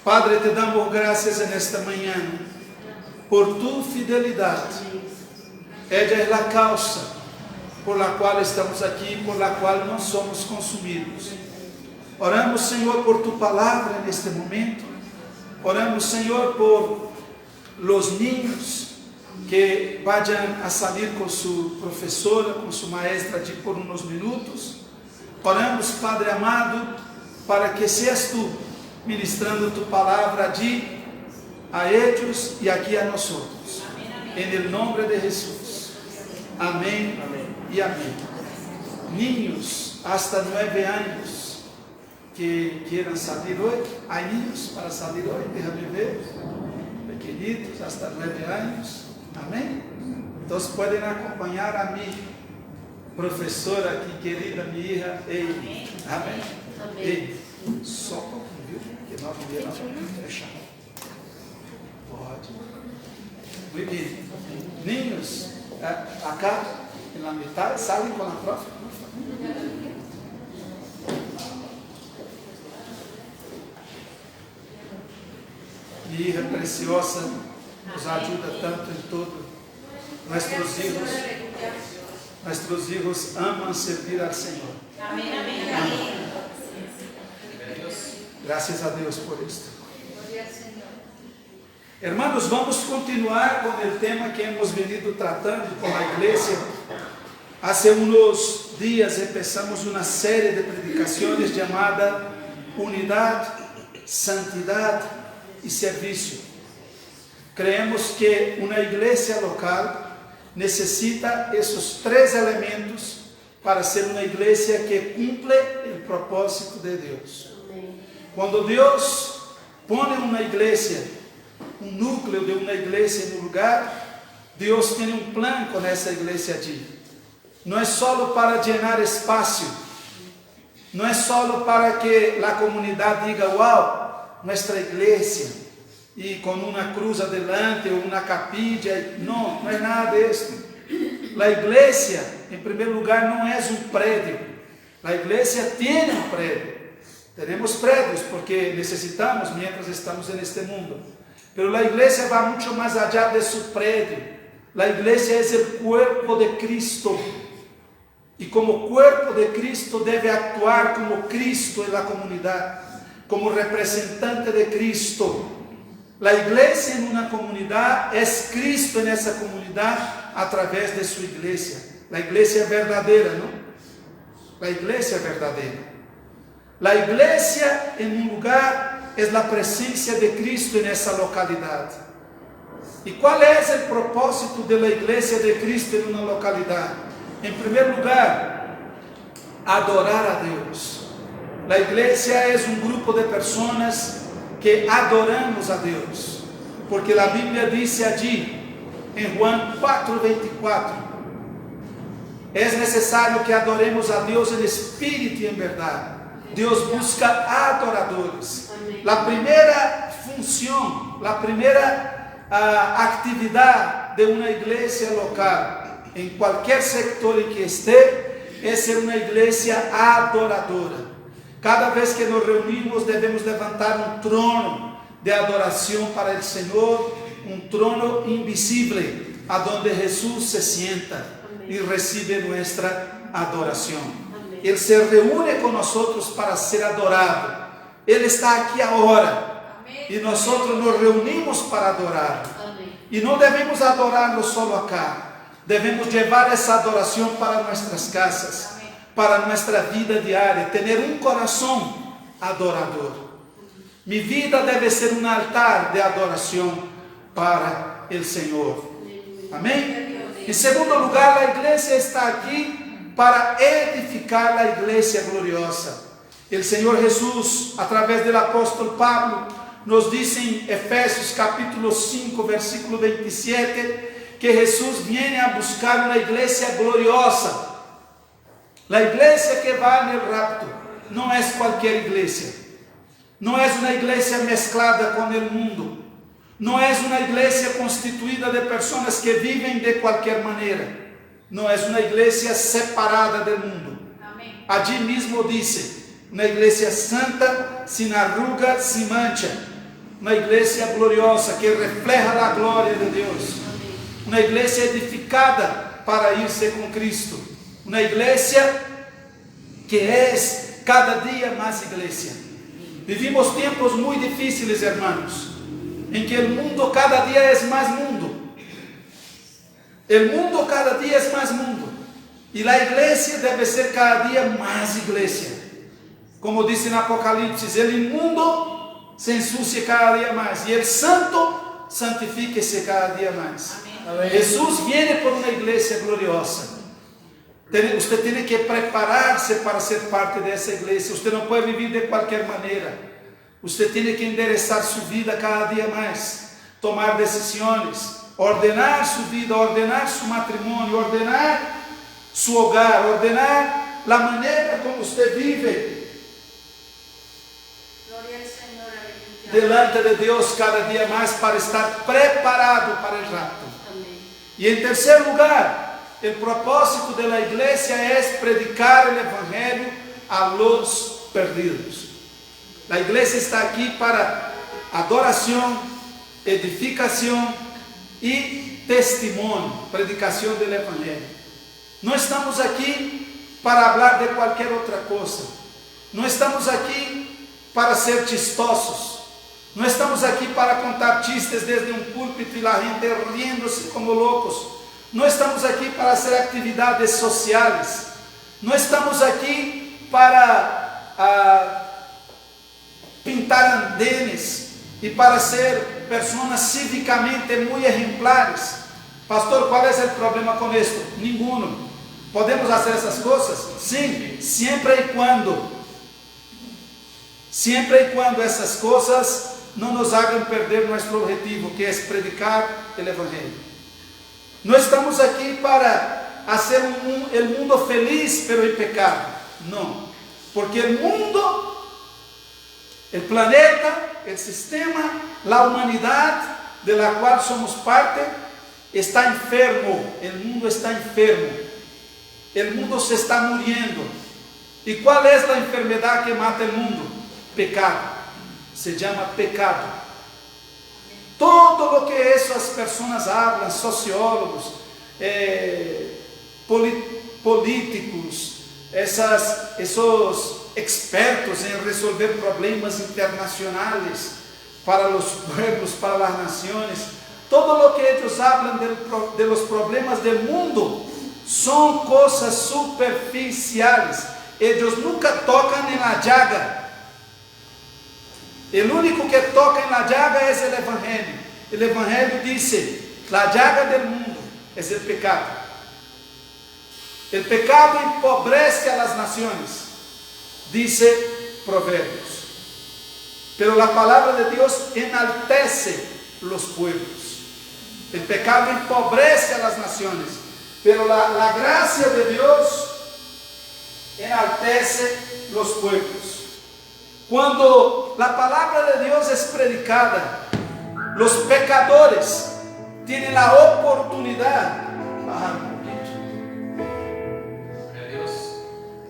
Padre, te damos gracias en esta mañana por tu fidelidad. Ella es la causa por la cual estamos aquí, por la cual no somos consumidos. Oramos, Señor, por tu palabra en este momento. Oramos, Señor, por los niños que vayan a salir con su profesora, con su maestra allí por unos minutos. Oramos, Padre amado, para que seas tú ministrando tu palabra allí a ellos y aquí a nosotros. En el nombre de Jesús. Amén, amén y amén. Niños hasta 9 años que quieran salir hoy. ¿Hay niños para salir hoy? Déjame ver. Pequeñitos hasta 9 años. Amén. Entonces pueden acompañar a mi profesora aquí querida, mi hija Eide. Amén. Eide, só um pouquinho, viu? Que nós não vamos fechar. Pode. Muito bem. Niños, acá en la mitad, salen con la profe. Mi hija preciosa nos ajuda tanto em todo. Nuestros hijos aman servir al Señor. Amén, amén, amén. Gracias a Dios por esto. Hermanos, vamos continuar con el tema que hemos venido tratando con la iglesia. Hace unos días empezamos una serie de predicaciones llamada Unidad, Santidad y Servicio. Creemos que una iglesia local necesita esos 3 elementos para ser una iglesia que cumple el propósito de Dios. Cuando Dios pone una iglesia, un núcleo de una iglesia en un lugar, Dios tiene un plan con esa iglesia allí. No es solo para llenar espacio, no es solo para que la comunidad diga, wow, nuestra iglesia, y con una cruz adelante o una capilla. No, no es nada de esto. La iglesia, en primer lugar, no es un predio. La iglesia tiene un predio. Tenemos predios porque necesitamos mientras estamos en este mundo. Pero la iglesia va mucho más allá de su predio. La iglesia es el cuerpo de Cristo. Y como cuerpo de Cristo debe actuar como Cristo en la comunidad, como representante de Cristo. La iglesia en una comunidad es Cristo en esa comunidad a través de su iglesia. La iglesia verdadera, ¿no? La iglesia verdadera. La iglesia en un lugar es la presencia de Cristo en esa localidad. ¿Y cuál es el propósito de la iglesia de Cristo en una localidad? En primer lugar, adorar a Dios. La iglesia es un grupo de personas que adoramos a Dios, porque la Biblia dice allí, en Juan 4:24, es necesario que adoremos a Dios en espíritu y en verdad. Dios busca adoradores. La primera función, la primera actividad de una iglesia local, en cualquier sector en que esté, es ser una iglesia adoradora. Cada vez que nos reunimos debemos levantar un trono de adoración para el Señor, un trono invisible, a donde Jesús se sienta y recibe nuestra adoración. Él se reúne con nosotros para ser adorado. Él está aquí ahora y nosotros nos reunimos para adorar. Y no debemos adorarlo solo acá, debemos llevar esa adoración para nuestras casas, para nuestra vida diaria, tener un corazón adorador. Mi vida debe ser un altar de adoración para el Señor. Amén. En segundo lugar, la iglesia está aquí para edificar la iglesia gloriosa. El Señor Jesús, a través del apóstol Pablo, nos dice en Efesios capítulo 5, versículo 27, que Jesús viene a buscar una iglesia gloriosa. La iglesia que va en el rapto no es cualquier iglesia. No es una iglesia mezclada con el mundo. No es una iglesia constituida de personas que viven de cualquier manera. No es una iglesia separada del mundo. Amén. Allí mismo dice, una iglesia santa, sin arruga, sin mancha. uma igreja gloriosa que refleja a glória de Deus, uma igreja edificada para irse com Cristo, uma igreja que é cada dia mais igreja. Vivimos tempos muito difíceis, hermanos, em que o mundo cada dia é mais mundo. O mundo cada dia é mais mundo. E a igreja deve ser cada dia mais igreja. Como diz no Apocalipse, o imundo se ensucia cada dia mais. E o santo santifique-se cada dia mais. Amém. Jesus vem por uma igreja gloriosa. Você tem que preparar-se para ser parte dessa igreja. Você não pode viver de qualquer maneira. Você tem que endereçar sua vida cada dia mais, tomar decisões, ordenar sua vida, ordenar seu matrimônio, ordenar seu hogar, ordenar a maneira como você vive delante de Deus cada dia mais, para estar preparado para o rapto. E em terceiro lugar, o propósito da igreja é predicar o evangelho a los perdidos. A igreja está aqui para adoração, edificação e testemunho, predicação do evangelho. Não estamos aqui para falar de qualquer outra coisa. Não estamos aqui para ser chistosos. Não estamos aqui para contar chistes desde um púlpito e a gente rindo-se como loucos. Não estamos aqui para fazer atividades sociais. Não estamos aqui para pintar andenes e para ser pessoas civicamente muito exemplares. Pastor, qual é o problema com isso? Nenhum. Podemos fazer essas coisas? Sim, sempre e quando essas coisas não nos hagam perder nosso objetivo, que é predicar o evangelho. Não estamos aqui para fazer o mundo feliz pelo pecado. Não. Porque o mundo, o planeta, o sistema, a humanidade, de la qual somos parte, está enfermo. O mundo está enfermo. O mundo se está muriendo. E qual é a enfermidade que mata o mundo? Pecado. Se chama pecado. Todo o que essas pessoas falam, sociólogos, políticos, esses expertos em resolver problemas internacionais para os pueblos, para as nações, todo o que eles falam de los problemas do mundo são coisas superficiais. Eles nunca tocam na llaga. O único que toca na llaga é o evangelho. O evangelho diz: a llaga do mundo é o pecado. O pecado empobrece a las naciones, dice Provérbios. Pero a palavra de Deus enaltece los pueblos. O pecado empobrece a las naciones, pero la gracia de Deus enaltece los pueblos. Quando a palavra de Deus é predicada, os pecadores têm a oportunidade.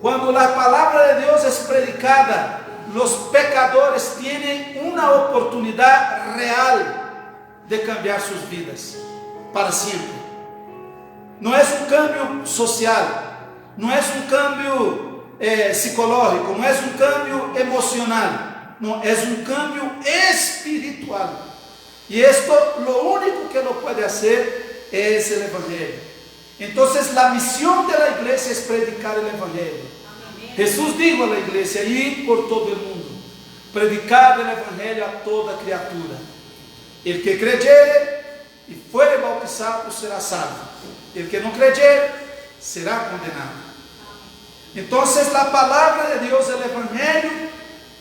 Quando a palavra de Deus é predicada, os pecadores têm uma oportunidade real de cambiar suas vidas para sempre. Não é um cambio social, não é um cambio psicológico, não é um cambio emocional, não, é um cambio espiritual. E isto, lo único que lo pode fazer é o evangelho. Então, a missão da igreja é predicar o evangelho. Jesus dijo à igreja: ir por todo o mundo, predicar o evangelho a toda criatura. El que creyere e for bautizado será salvo. El que não creyere será condenado. Então, a palavra de Deus, o evangelho,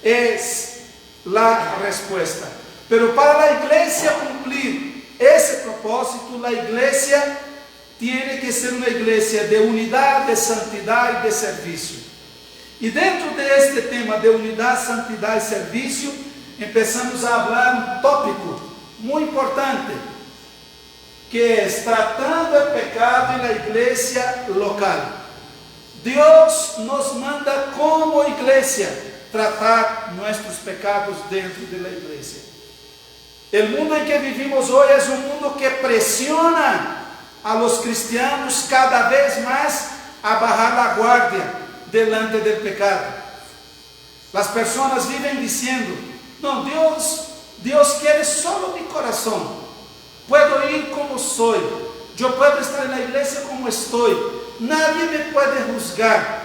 é a resposta. Pero para a igreja cumprir esse propósito, a igreja tem que ser uma igreja de unidade, de santidade e de serviço. E dentro deste tema de unidade, santidade e serviço, começamos a falar um tópico muito importante, que é tratando o pecado na igreja local. Deus nos manda como igreja tratar nossos pecados dentro da igreja. O mundo em que vivimos hoje é um mundo que pressiona a los cristianos cada vez mais a bajar la guardia delante del pecado. As pessoas vivem dizendo: não, Deus quer solo mi coração. Puedo ir como soy. Eu puedo estar na igreja como estou. Nadie me pode juzgar.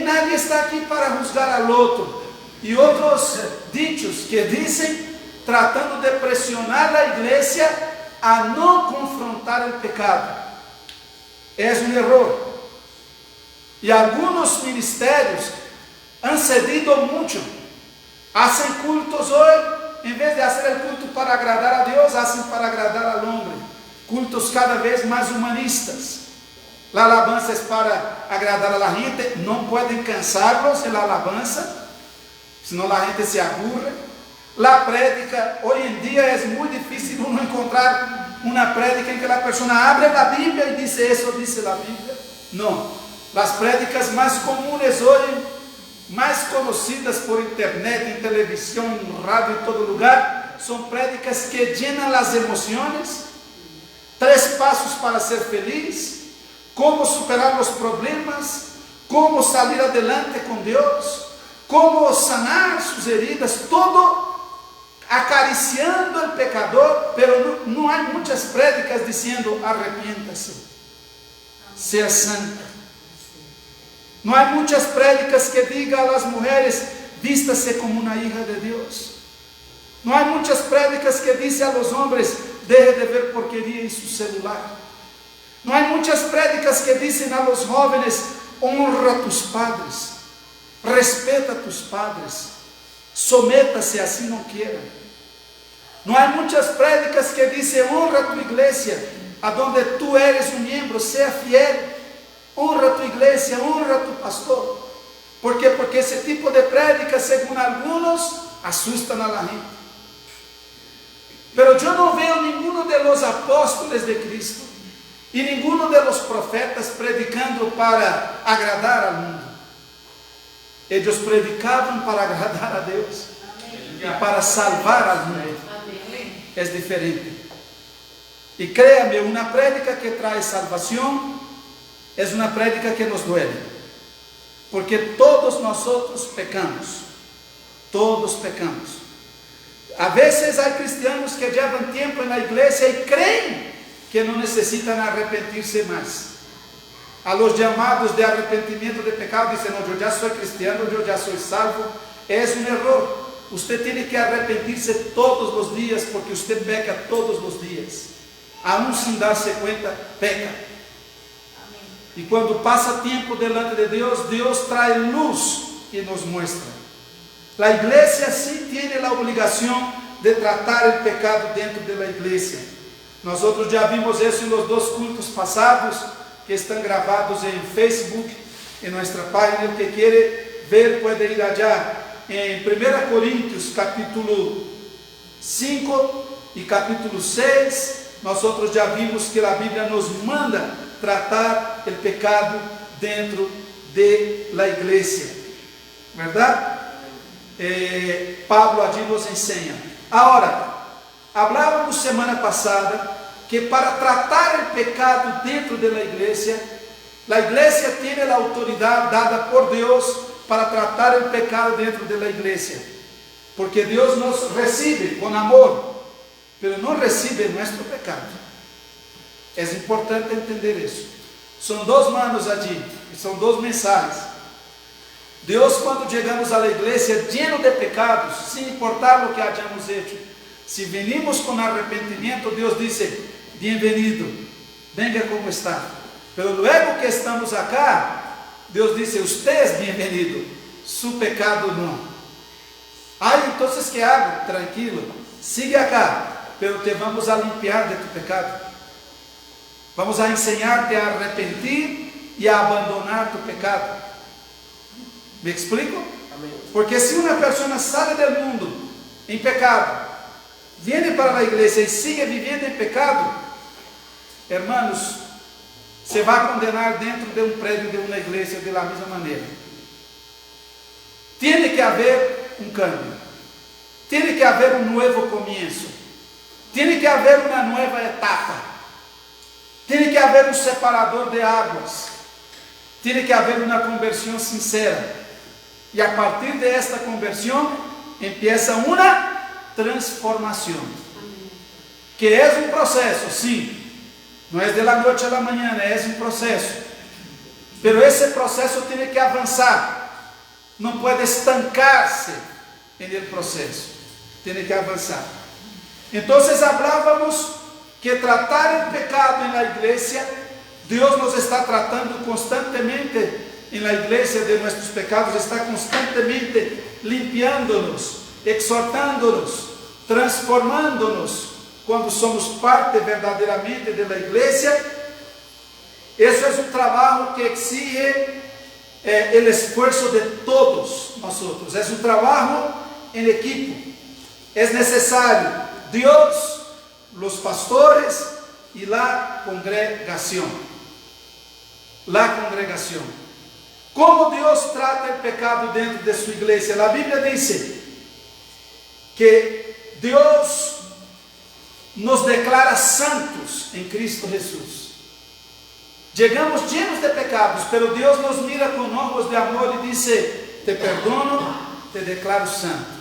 Nadie está aqui para juzgar al outro. E outros dichos que dizem, tratando de pressionar a igreja a não confrontar o pecado. É um erro. E alguns ministérios han cedido muito. Hacen cultos hoje, em vez de fazer o culto para agradar a Deus, hacen para agradar ao homem. Cultos cada vez mais humanistas. La alabanza é para agradar a la gente. Não podem cansar-los en la alabanza, senão a gente se aburre. La prédica, hoje em dia é muito difícil uno encontrar uma prédica em que a pessoa abre a Bíblia e diz isso, diz a Bíblia. Não. As prédicas mais comuns hoje, mais conhecidas por internet, em televisão, em rádio, em todo lugar, são prédicas que llenam as emoções. 3 passos para ser feliz, como superar os problemas, como sair adelante com Deus, como sanar suas heridas, todo acariciando o pecador, pero não há muitas prédicas dizendo: arrepienta-se, seja santa. Não há muitas prédicas que digam às mulheres: vista-se como uma hija de Deus. Não há muitas prédicas que dizem aos homens: deje de ver porqueria em seu celular. Não há muitas prédicas que dizem aos jovens: honra tus padres, respeita tus padres, someta-se, assim não queira. Não há muitas prédicas que dizem: honra tua igreja, aonde tu eres um membro, seja fiel. Honra tua igreja, honra tu pastor. ¿Por quê? Porque esse tipo de prédica, segundo alguns, assustam a la gente. Pero eu não vejo nenhum de los apóstolos de Cristo e nenhum de los profetas predicando para agradar ao mundo. Eles predicavam para agradar a Deus. Amém. E para salvar ao mundo. Amém. É diferente. E créame, uma prédica que traz salvação é uma prédica que nos duele, porque todos nós pecamos, todos pecamos. A vezes há cristianos que llevan tempo na igreja e creem que não necessitam arrepentir-se mais. A los llamados de arrepentimiento de pecado dizem: não, eu já sou cristiano, eu já sou salvo. É um erro. Você tem que arrepentir-se todos os dias, porque você peca todos os dias. Aún sem dar-se conta, peca. E quando passa tempo delante de Deus, Deus traz luz e nos mostra. A igreja sim tem a obrigação de tratar o pecado dentro da igreja. Nós outros já vimos isso nos 2 cultos passados, que estão gravados em Facebook, em nossa página. O que quer ver pode ir allá em 1 Coríntios capítulo 5 e capítulo 6. Nós outros já vimos que a Bíblia nos manda tratar o pecado dentro da igreja, verdade? Pablo allí nos ensina. Agora, falávamos semana passada que para tratar o pecado dentro da igreja tem a autoridade dada por Deus para tratar o pecado dentro da igreja, porque Deus nos recebe com amor, mas não recebe nosso pecado. É importante entender isso. São 2 manos allí, são 2 mensagens. Deus, quando chegamos à igreja lleno de pecados, sem importar o que hayamos feito, se venimos com arrependimento, Deus diz: bem-vindo, venga como está. Pero luego que estamos acá, Deus diz: usted es bem-vindo, su pecado não. Então, ¿qué hago? Tranquilo, sigue acá, pero te vamos a limpiar de tu pecado. Vamos a ensinar-te a arrepentir e a abandonar tu pecado. ¿Me explico? Amém. Porque se uma pessoa sai do mundo em pecado, vem para a igreja e sigue vivendo em pecado, hermanos, se vai condenar dentro de um prédio de uma igreja de la mesma maneira. Tem que haver um cambio. Tem que haver um novo começo. Tiene que haber una nueva etapa. Tiene que haber un separador de aguas. Tiene que haber una conversión sincera. Y a partir de esta conversión empieza una transformación. Que es un proceso, sí. No es de la noche a la mañana, es un proceso. Pero ese proceso tiene que avanzar. No puede estancarse en el proceso. Tiene que avanzar. Entonces hablábamos que tratar el pecado en la iglesia, Dios nos está tratando constantemente en la iglesia de nuestros pecados, está constantemente limpiándonos, exhortándonos, transformándonos cuando somos parte verdaderamente de la iglesia. Eso es un trabajo que exige el esfuerzo de todos nosotros, es un trabajo en equipo, es necesario Dios, los pastores y la congregación. La congregación. ¿Cómo Dios trata el pecado dentro de su iglesia? La Biblia dice que Dios nos declara santos en Cristo Jesús. Llegamos llenos de pecados, pero Dios nos mira con ojos de amor y dice: te perdono, te declaro santo.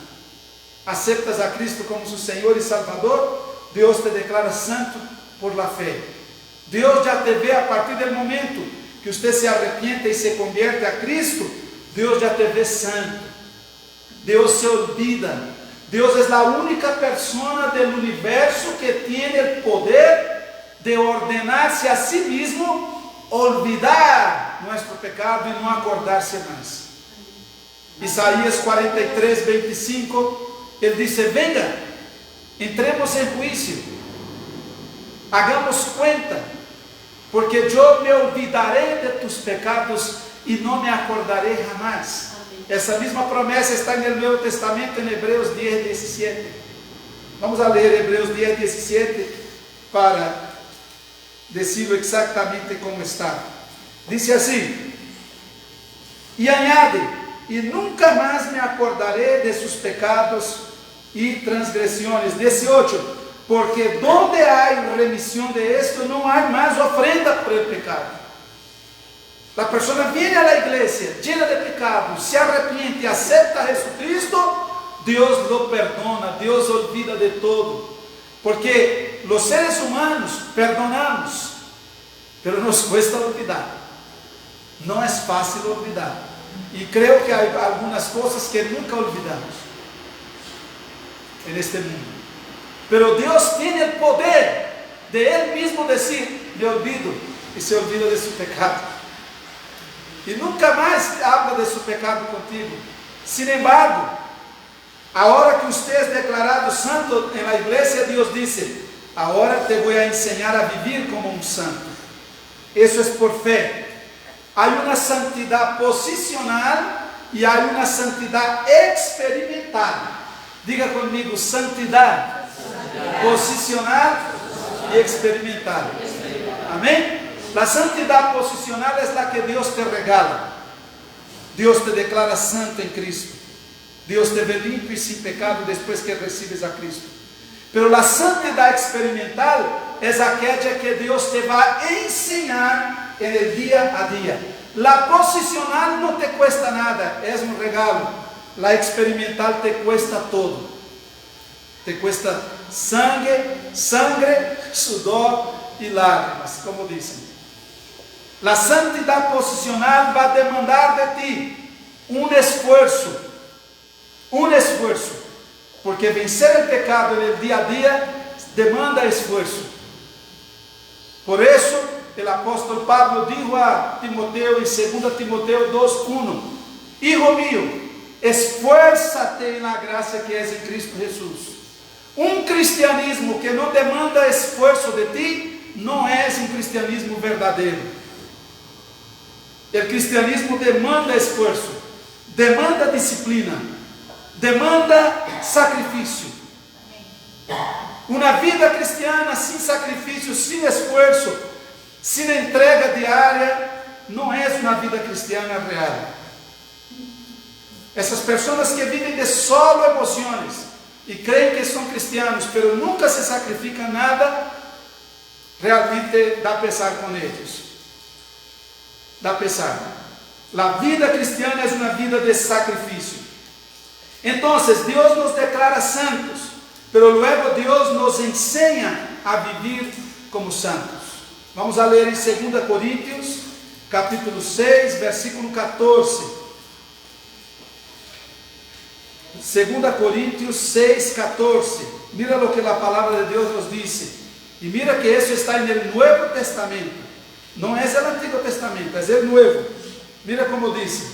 Aceptas a Cristo como su Señor y Salvador, Dios te declara santo por la fe. Dios ya te ve a partir del momento que usted se arrepiente y se convierte a Cristo. Dios ya te ve santo. Dios se olvida. Dios es la única persona del universo que tiene el poder de ordenarse a sí mismo, olvidar nuestro pecado y no acordarse más. Isaías 43, 25, Él dice: venga, entremos en juicio, hagamos cuenta, porque yo me olvidaré de tus pecados y no me acordaré jamás. Essa misma promessa está no Novo Testamento, em Hebreus 10, 17. Vamos a ler Hebreus 10, 17 para decirlo exactamente como está. Dice assim: e añade: e nunca mais me acordaré de sus pecados y transgresiones. 18. Porque donde hay remisión de esto, no hay más ofrenda por el pecado. La persona viene a la iglesia llena de pecado, se arrepiente, acepta a Jesucristo, Dios lo perdona, Dios olvida de todo. Porque los seres humanos perdonamos, pero nos cuesta olvidar. No es fácil olvidar. Y creo que hay algunas cosas que nunca olvidamos en este mundo. Pero Dios tiene el poder de Él mismo decir: me olvido, y se olvida de su pecado. Y nunca más habla de su pecado contigo. Sin embargo, ahora que usted es declarado santo en la iglesia, Dios dice: ahora te voy a enseñar a vivir como un santo. Eso es por fe. Hay una santidad posicional y hay una santidad experimental. Diga conmigo: santidad posicional y experimental. Amén. La santidad posicional es la que Dios te regala. Dios te declara santo en Cristo. Dios te ve limpio y sin pecado después que recibes a Cristo. Pero la santidad experimental es aquella que Dios te va a enseñar en el día a día. La posicional no te cuesta nada, es un regalo. La experimental te cuesta todo. Te cuesta sangre, sudor y lágrimas, como dicen. La santidad posicional va a demandar de ti un esfuerzo, porque vencer el pecado en el día a día demanda esfuerzo. Por eso el apóstol Pablo dijo a Timoteo en 2 Timoteo 2:1: hijo mío, esfuérzate en la gracia que es en Cristo Jesús. Un cristianismo que no demanda esfuerzo de ti no es un cristianismo verdadero. El cristianismo demanda esfuerzo, demanda disciplina, demanda sacrificio. Una vida cristiana sin sacrificio, sin esfuerzo, sin entrega diaria, no es una vida cristiana real. Essas pessoas que vivem de solo emociones, y creen que son cristianos, pero nunca se sacrifican nada, realmente da pesar con ellos. Da pesar. La vida cristiana es una vida de sacrificio. Entonces Dios nos declara santos, pero luego Dios nos enseña a vivir como santos. Vamos a leer en 2 Corintios, capítulo 6, versículo 14. 2 Corintios 6, 14. Mira lo que la palabra de Dios nos dice. Y mira que eso está en el Nuevo Testamento. No es el Antiguo Testamento, es el Nuevo. Mira como dice.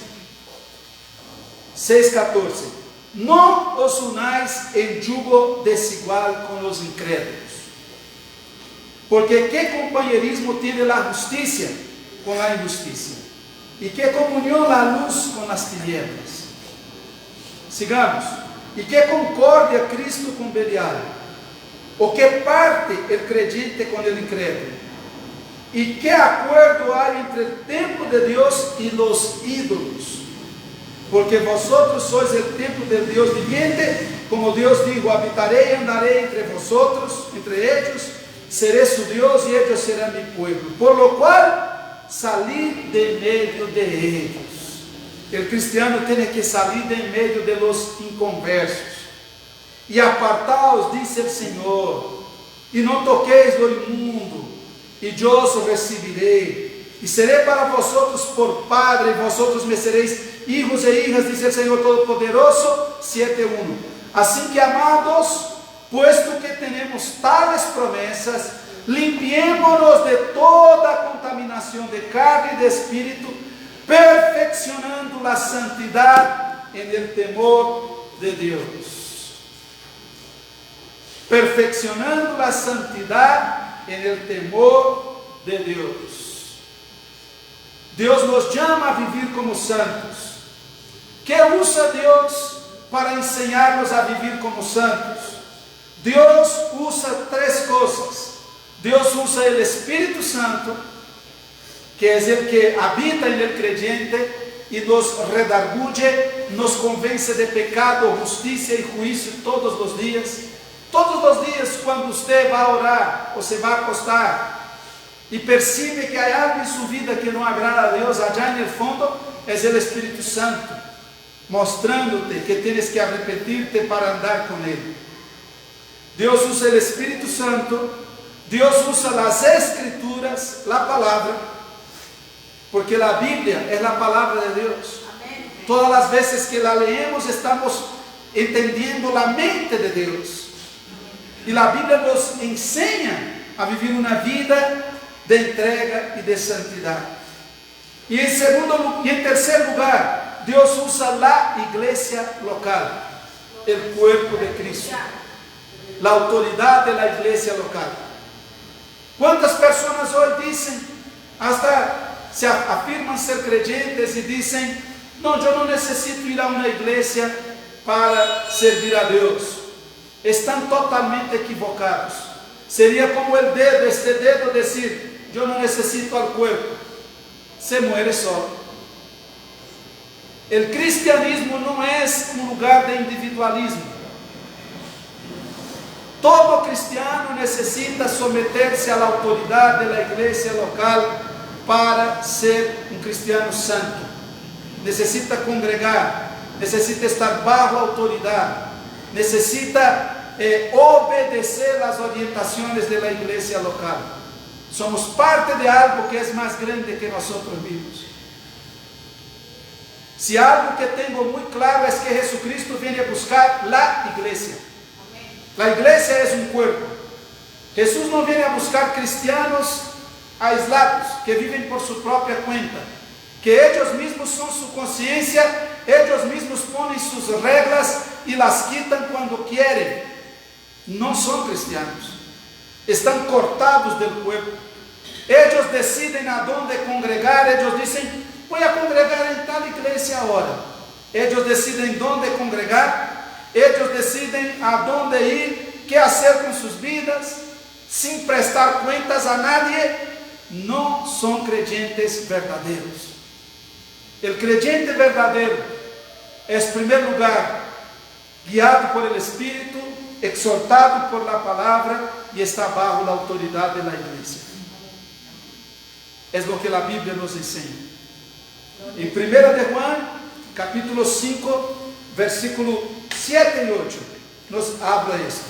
6, 14. No os unáis en yugo desigual con los incrédulos. Porque ¿qué compañerismo tiene la justicia con la injusticia? ¿Y qué comunión la luz con las tinieblas? Sigamos. ¿Y qué concordia Cristo con Belial? ¿O qué parte el creyente con el incrédulo? ¿Y qué acuerdo hay entre el templo de Dios y los ídolos? Porque vosotros sois el templo del Dios viviente, como Dios dijo, habitaré y andaré entre vosotros, entre ellos, seré su Dios y ellos serán mi pueblo. Por lo cual, salid de medio de ellos. El cristiano tiene que salir de en medio de los inconversos. Y apartaos, dice el Señor, y no toquéis lo inmundo, y yo os recibiré, y seré para vosotros por Padre, y vosotros me seréis hijos e hijas, dice el Señor Todopoderoso, 7:1. Así que, amados, puesto que tenemos tales promesas, limpiémonos de toda contaminación de carne y de espíritu, perfeccionando la santidad en el temor de Dios. Perfeccionando la santidad en el temor de Dios. Dios nos llama a vivir como santos. ¿Qué usa Dios para enseñarnos a vivir como santos? Dios usa tres cosas. Dios usa el Espíritu Santo, que es el que habita en el creyente y nos redarguye, nos convence de pecado, justicia y juicio todos los días. Todos los días cuando usted va a orar o se va a acostar y percibe que hay algo en su vida que no agrada a Dios, allá en el fondo es el Espíritu Santo mostrándote que tienes que arrepentirte para andar con Él. Dios usa el Espíritu Santo, Dios usa las Escrituras, la palabra, porque la Biblia es la palabra de Dios. Todas las veces que la leemos estamos entendiendo la mente de Dios. Y la Biblia nos enseña a vivir una vida de entrega y de santidad. Y en tercer lugar, Dios usa la iglesia local, el cuerpo de Cristo, la autoridad de la iglesia local. ¿Cuántas personas hoy dicen, hasta se afirman ser creyentes y dicen, no, yo no necesito ir a una iglesia para servir a Dios? Están totalmente equivocados. Sería como el dedo, este dedo decir, yo no necesito al cuerpo. Se muere solo. El cristianismo no es un lugar de individualismo. Todo cristiano necesita someterse a la autoridad de la iglesia local para ser un cristiano santo. Necesita congregar, necesita estar bajo autoridad, necesita obedecer las orientaciones de la iglesia local. Somos parte de algo que es más grande que nosotros mismos. Si algo que tengo muy claro es que Jesucristo viene a buscar la iglesia. La iglesia es un cuerpo. Jesús no viene a buscar cristianos aislados, que viven por su propia cuenta, que ellos mismos son su conciencia, ellos mismos ponen sus reglas y las quitan cuando quieren. No son cristianos, están cortados del cuerpo. Ellos deciden a dónde congregar, ellos dicen, voy a congregar en tal iglesia ahora. Ellos deciden dónde congregar, ellos deciden a dónde ir, qué hacer con sus vidas, sin prestar cuentas a nadie. No son creyentes verdaderos. El creyente verdadero es, en primer lugar, guiado por el Espíritu, exhortado por la palabra y está bajo la autoridad de la iglesia. Es lo que la Biblia nos enseña. En 1 de Juan, capítulo 5, versículo 7 y 8, nos habla esto.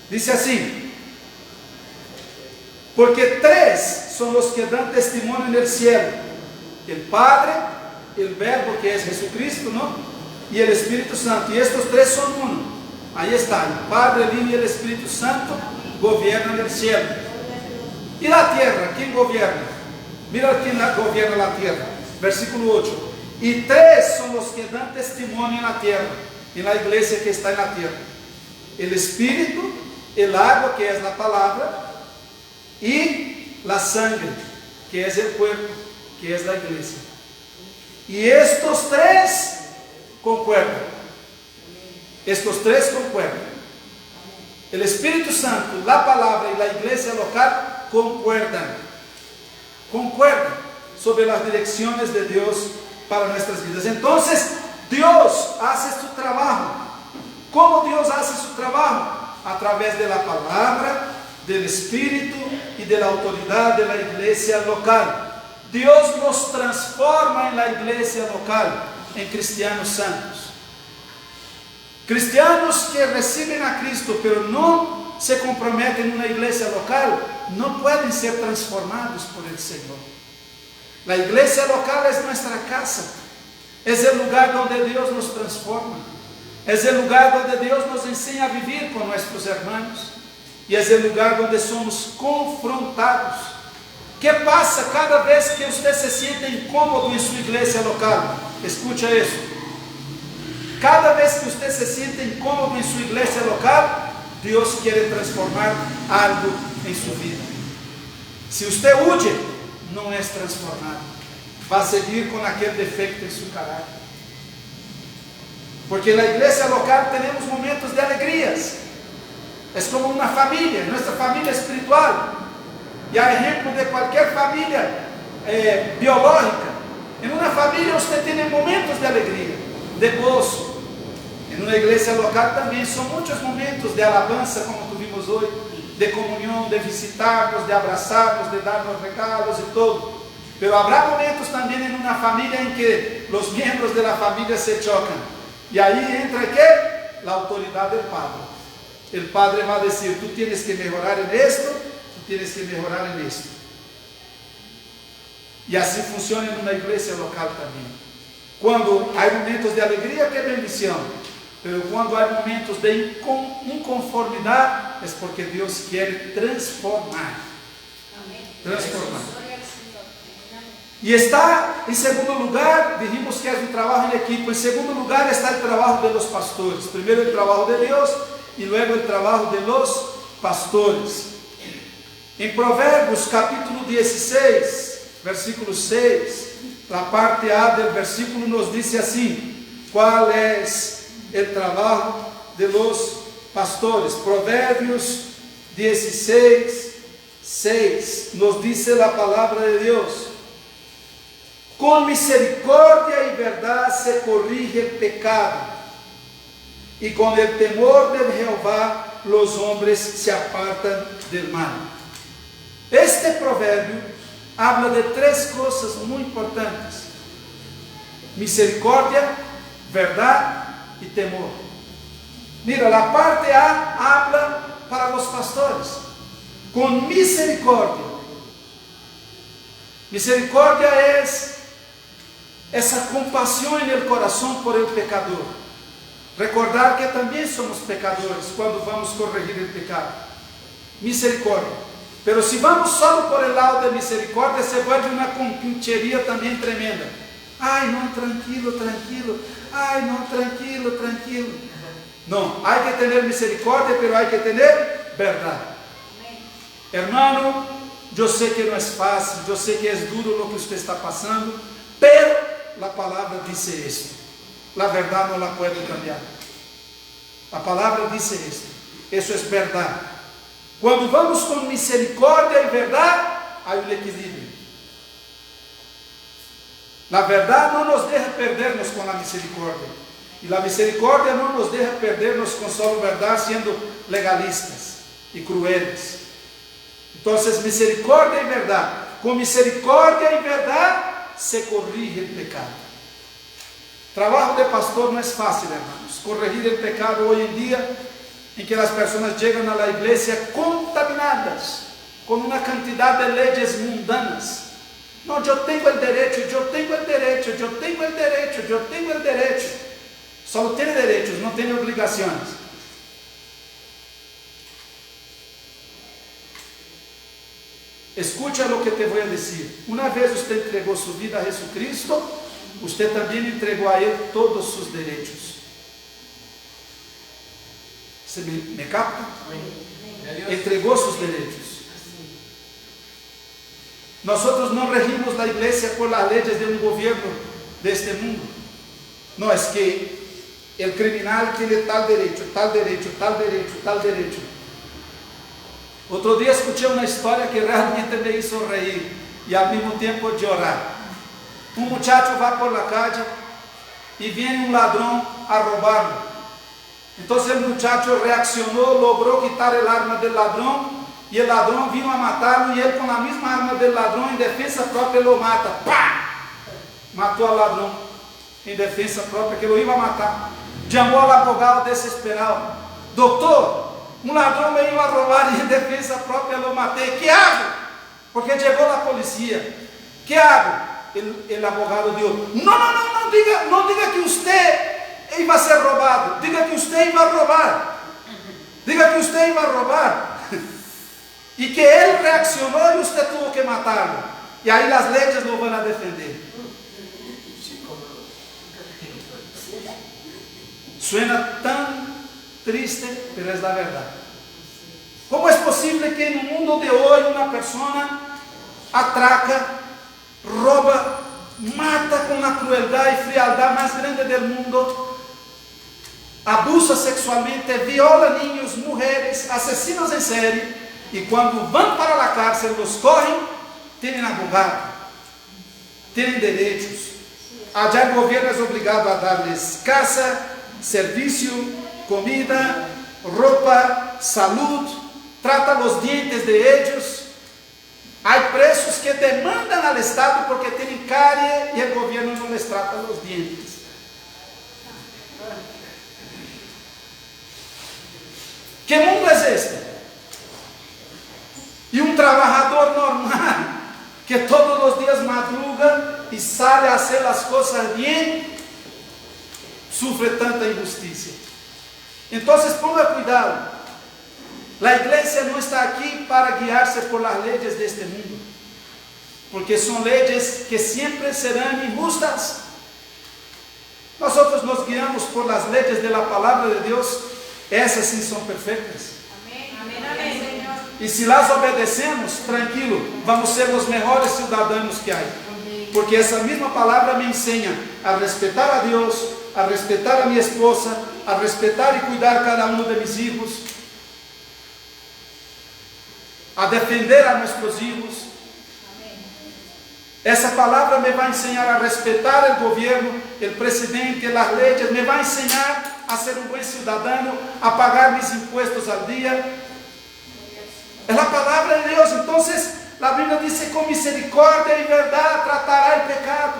Dice así: porque tres son los que dan testimonio en el cielo: el Padre, el Verbo, que es Jesucristo, ¿no?, y el Espíritu Santo. Y estos tres son uno. Ahí está, el Padre, el Hijo y el Espíritu Santo gobiernan el cielo. ¿Y la tierra? ¿Quién gobierna? Mira quién gobierna la tierra. Versículo 8. Y tres son los que dan testimonio en la tierra, en la iglesia que está en la tierra: el Espíritu, el agua, que es la palabra, y la sangre, que es el cuerpo, que es la iglesia. Y estos tres concuerdan. Estos tres concuerdan. El Espíritu Santo, la palabra y la iglesia local concuerdan. Concuerdan sobre las direcciones de Dios para nuestras vidas. Entonces, Dios hace su trabajo. ¿Cómo Dios hace su trabajo? A través de la palabra, del Espíritu y de la autoridad de la iglesia local. Dios nos transforma en la iglesia local en cristianos santos. Cristianos que reciben a Cristo pero no se comprometen en una iglesia local no pueden ser transformados por el Señor. La iglesia local es nuestra casa, es el lugar donde Dios nos transforma, es el lugar donde Dios nos enseña a vivir con nuestros hermanos y es el lugar donde somos confrontados. ¿Qué pasa cada vez que usted se siente incómodo en su iglesia local? Escucha eso. Cada vez que usted se siente incómodo en su iglesia local, Dios quiere transformar algo en su vida. Si usted huye, no es transformado, va a seguir con aquel defecto en su carácter. Porque en la iglesia local tenemos momentos de alegrías. Es como una familia, nuestra familia espiritual. Y a ejemplo de cualquier familia biológica, en una familia usted tiene momentos de alegría, de gozo. En una iglesia local también son muchos momentos de alabanza, como tuvimos hoy, de comunión, de visitarnos, de abrazarnos, de darnos regalos y todo. Pero habrá momentos también en una familia en que los miembros de la familia se chocan. Y ahí entra ¿qué? La autoridad del Padre. El Padre va a decir: tú tienes que mejorar en esto, tú tienes que mejorar en esto. Y así funciona en una iglesia local también. Cuando hay momentos de alegría, qué bendición. Pero cuando hay momentos de inconformidad, es porque Dios quiere transformar. Transformar. Y está en segundo lugar, dijimos que es un trabajo en equipo. En segundo lugar está el trabajo de los pastores. Primero el trabajo de Dios y luego el trabajo de los pastores. En Provérbios capítulo 16, versículo 6, la parte A del versículo nos dice así: ¿cuál es el trabajo de los pastores? Provérbios 16, 6 nos dice la palabra de Dios: con misericordia y verdad se corrige el pecado, y con el temor de Jehová los hombres se apartan del mal. Este proverbio habla de tres cosas muy importantes: misericordia, verdad y temor. Mira, la parte A habla para los pastores, con misericordia. Misericordia es esa compasión en el corazón por el pecador. Recordar que también somos pecadores cuando vamos a corregir el pecado. Misericordia. Pero si vamos solo por el lado de misericordia, se vuelve una compinchería también tremenda. Ay, no, tranquilo, tranquilo. Ay, no, tranquilo, tranquilo. No, hay que tener misericordia, pero hay que tener verdad. Hermano, yo sé que no es fácil, yo sé que es duro lo que usted está pasando, pero la palabra dice esto. La verdad no la puede cambiar. La palabra dice esto. Eso es verdad. Cuando vamos con misericordia y verdad, hay un equilibrio. La verdad no nos deja perdernos con la misericordia. Y la misericordia no nos deja perdernos con solo verdad siendo legalistas y crueles. Entonces, misericordia y verdad. Con misericordia y verdad se corrige el pecado. Trabajo de pastor no es fácil, hermanos. Corregir el pecado hoy en día, en que las personas llegan a la iglesia contaminadas con una cantidad de leyes mundanas. No, yo tengo el derecho, yo tengo el derecho, yo tengo el derecho, yo tengo el derecho. Solo tiene derechos, no tiene obligaciones. Escucha lo que te voy a decir. Una vez usted entregó su vida a Jesucristo, usted también entregó a Él todos sus derechos. ¿Se me capta? Entregó sus derechos. Nosotros no regimos la iglesia por las leyes de un gobierno de este mundo. No, es que el criminal tiene tal derecho, tal derecho, tal derecho, tal derecho. Otro día escuché una historia que realmente me hizo reír y al mismo tiempo llorar. Un muchacho va por la calle y viene un ladrón a robarlo. Entonces el muchacho reaccionó, logró quitar el arma del ladrón y el ladrón vino a matarlo y él con la misma arma del ladrón en defensa propia lo mata. ¡Pah! Mató al ladrón en defensa propia que lo iba a matar. Llamó al abogado desesperado. Doctor, un ladrón me iba a robar y en defensa propia lo maté. ¿Qué hago? Porque llegó la policía. ¿Qué hago? El abogado dijo, no diga que usted iba a ser robado. Diga que usted iba a robar. Diga que usted iba a robar. Y que él reaccionó y usted tuvo que matarlo. Y ahí las leyes lo van a defender. Suena tan triste, pero es la verdad. ¿Cómo es posible que en un mundo de hoy una persona atraca, roba, mata con la crueldad y frialdad más grande del mundo, abusa sexualmente, viola niños, mujeres, asesinos en serie, y cuando van para la cárcel los cogen, tienen abogado, tienen derechos? Allá el gobierno es obligado a darles casa, servicio, comida, ropa, salud, trata los dientes de ellos. Hay presos que demandan al Estado porque tienen carie y el gobierno no les trata los dientes. ¿Qué mundo es este? Y un trabajador normal que todos los días madruga y sale a hacer las cosas bien, sufre tanta injusticia. Entonces ponga cuidado. La iglesia no está aquí para guiarse por las leyes de este mundo, porque son leyes que siempre serán injustas. Nosotros nos guiamos por las leyes de la palabra de Dios. Esas sí son perfectas. Amén, amén, Señor. Y si las obedecemos, tranquilo, vamos a ser los mejores ciudadanos que hay. Porque esa misma palabra me enseña a respetar a Dios, a respetar a mi esposa, a respetar y cuidar cada uno de mis hijos, a defender a nuestros hijos. Essa palavra me vai ensinar a respeitar o governo, o presidente, as leis, me vai ensinar a ser um bom cidadão, a pagar mis impuestos al dia. É a palavra de Deus. Então, a Bíblia diz: com misericórdia e verdade tratará o pecado.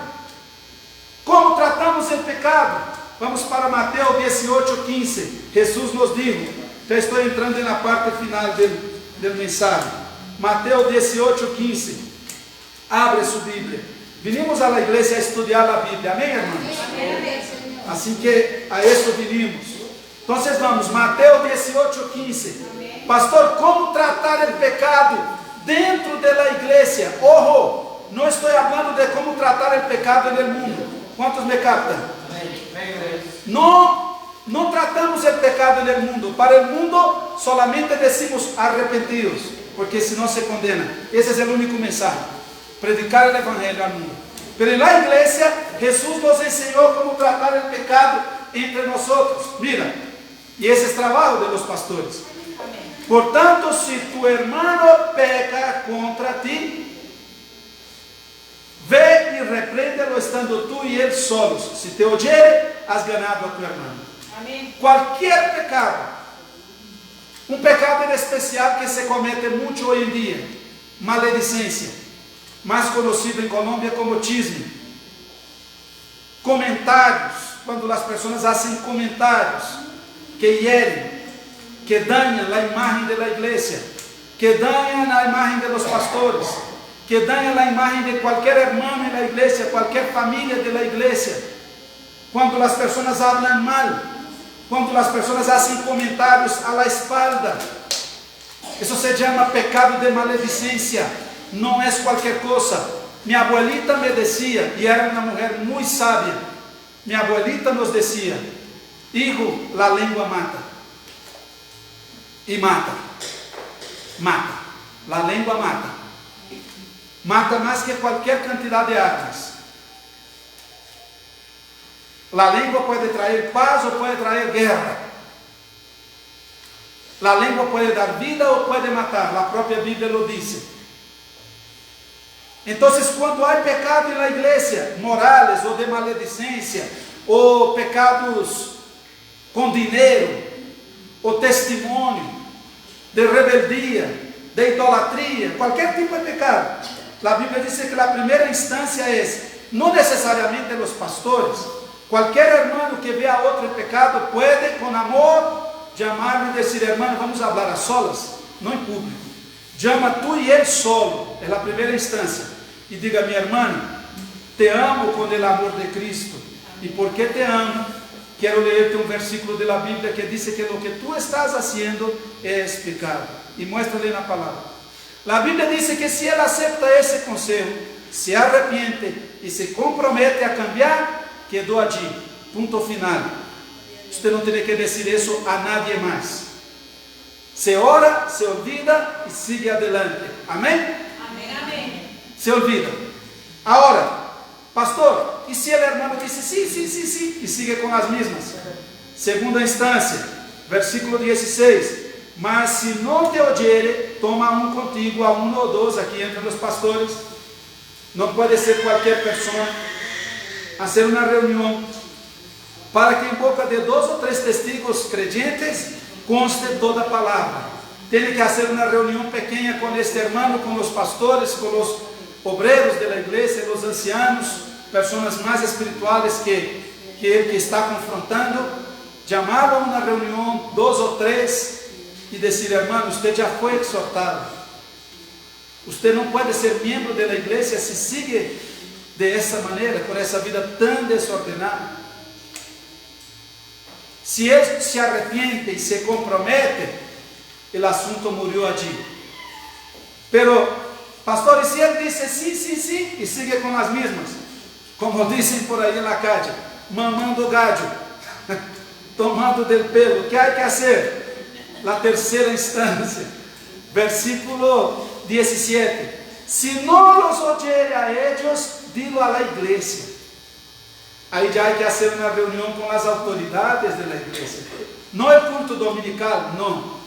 Como tratamos o pecado? Vamos para Mateus 18:15. Jesus nos dijo, já estou entrando na parte final do mensagem. Mateus 18:15. Abre sua Bíblia. Vinimos à igreja a estudar a Bíblia. Amém, irmãos? Amém. Assim que a isso vinimos. Então, vamos. Mateus 18:15. Pastor, como tratar o pecado dentro da igreja? Ojo, não estou falando de como tratar o pecado no mundo. Quantos me captam? Não tratamos o pecado no mundo. Para o mundo, solamente decimos arrepentidos, porque senão se condena. Esse é o único mensagem. Predicar o evangelho ao mundo. Pero na igreja, Jesus nos ensinou como tratar o pecado entre nós. Mira, e esse é o trabalho de los pastores. Portanto, se tu hermano peca contra ti, Ve y repréndelo estando tú y él solos. Si te oyere, has ganado a tu hermano. Amén. Cualquier pecado, un pecado en especial que se comete mucho hoy en día, maledicencia, más conocido en Colombia como chisme. Comentarios, cuando las personas hacen comentarios que hieren, que dañan la imagen de la iglesia, que dañan la imagen de los pastores, que dañan la imagen de cualquier hermano en la iglesia, cualquier familia de la iglesia. Cuando las personas hablan mal, cuando las personas hacen comentarios a la espalda, eso se llama pecado de maledicencia. No es cualquier cosa. Mi abuelita me decía, y era una mujer muy sabia, mi abuelita nos decía: hijo, la lengua mata. Y mata, mata, la lengua mata. Mata más que cualquier cantidad de armas. La lengua puede traer paz o puede traer guerra. La lengua puede dar vida o puede matar. La propia Biblia lo dice. Entonces, cuando hay pecado en la iglesia, morales o de maledicencia, o pecados con dinero, o testimonio, de rebeldía, de idolatría, cualquier tipo de pecado, la Biblia dice que la primera instancia es, no necesariamente los pastores, cualquier hermano que vea otro pecado puede con amor llamarme y decir: hermano, vamos a hablar a solas, no en público. Llama tú y él solo, es la primera instancia, y diga: mi hermano, te amo con el amor de Cristo. ¿Y por qué te amo? Quiero leerte un versículo de la Biblia que dice que lo que tú estás haciendo es pecado. Y muéstrale la palabra. La Biblia dice que si él acepta ese consejo, se arrepiente y se compromete a cambiar, quedó allí, punto final. Usted no tiene que decir eso a nadie más. Se ora, se olvida y sigue adelante. Amén. Amén, amén. Se olvida. Ahora, pastor, ¿y si el hermano dice sí y sigue con las mismas? Segunda instancia, versículo 16. Mas si no te oyere, toma un contigo, a uno o dos, aquí entre los pastores. No puede ser cualquier persona. Hacer una reunión para que en boca de 2 o 3 testigos creyentes conste toda palabra. Tiene que hacer una reunión pequeña con este hermano, con los pastores, con los obreros de la iglesia, los ancianos, personas más espirituales que él que está confrontando. Llamarlo a una reunión, 2 o 3, y decir: hermano, usted ya fue exhortado. Usted no puede ser miembro de la iglesia si sigue de esa manera, con esa vida tan desordenada. Si él se arrepiente y se compromete, el asunto murió allí. Pero, pastor, y si él dice sí y sigue con las mismas, como dicen por ahí en la calle, mamando gallo, tomando del pelo, ¿qué hay que hacer? La tercera instancia, versículo 17. Si no los oyere a ellos, dilo a la iglesia. Ahí ya hay que hacer una reunión con las autoridades de la iglesia. No el culto dominical, no,